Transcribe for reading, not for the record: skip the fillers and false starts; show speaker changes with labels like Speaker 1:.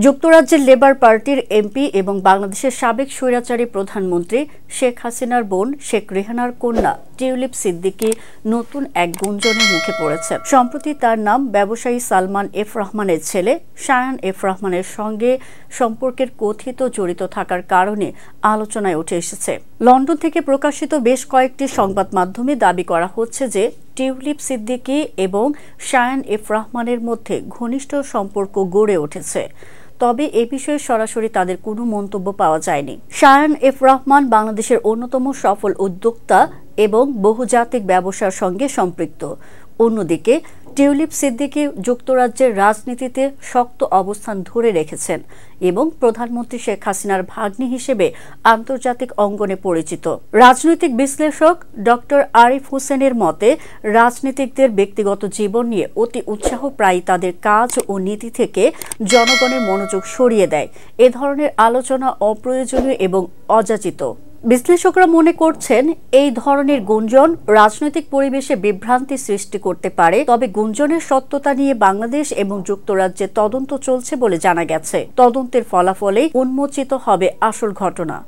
Speaker 1: যুক্তরাজ্যের লেবার পার্টির এমপি এবং বাংলাদেশের সাবেক স্বৈরাচারী প্রধানমন্ত্রী শেখ হাসিনার বোন শেখ রেহানার কন্যা টিউলিপ সিদ্দিকী নতুন এক গুঞ্জনের মুখে পড়েছেন। সম্প্রতি তার নাম ব্যবসায়ী সালমান এফ রহমানের ছেলে শায়ান এফ রহমানের সঙ্গে সম্পর্কের কথিত জড়িত থাকার কারণে আলোচনায় উঠে এসেছে। লন্ডন থেকে প্রকাশিত বেশ কয়েকটি সংবাদ মাধ্যমে দাবি করা হচ্ছে যে টিউলিপ সিদ্দিকী এবং শায়ান এফ রহমানের মধ্যে ঘনিষ্ঠ সম্পর্ক গড়ে উঠেছে। তবে এ বিষয়ে সরাসরি তাদের কোনো মন্তব্য পাওয়া যায়নি। শায়ান এফ রহমান বাংলাদেশের অন্যতম সফল উদ্যোক্তা এবং বহুজাতিক ব্যবসার সঙ্গে সম্পৃক্ত। অন্যদিকে টিউলিপ সিদ্দিকী যুক্তরাজ্যের রাজনীতিতে শক্ত অবস্থান ধরে রেখেছেন এবং প্রধানমন্ত্রী শেখ হাসিনার ভাগ্নি হিসেবে আন্তর্জাতিক অঙ্গনে পরিচিত। রাজনৈতিক বিশ্লেষক ডক্টর আরিফ হোসেনের মতে, রাজনীতিকদের ব্যক্তিগত জীবন নিয়ে অতি উৎসাহ প্রায়ই তাদের কাজ ও নীতি থেকে জনগণের মনোযোগ সরিয়ে দেয়। এ ধরনের আলোচনা অপ্রয়োজনীয় এবং অযাচিত। বিশ্লেষকরা মনে করছেন, এই ধরনের গুঞ্জন রাজনৈতিক পরিবেশে বিভ্রান্তি সৃষ্টি করতে পারে। তবে গুঞ্জনের সত্যতা নিয়ে বাংলাদেশ এবং যুক্তরাজ্যে তদন্ত চলছে বলে জানা গেছে। তদন্তের ফলাফলেই উন্মোচিত হবে আসল ঘটনা।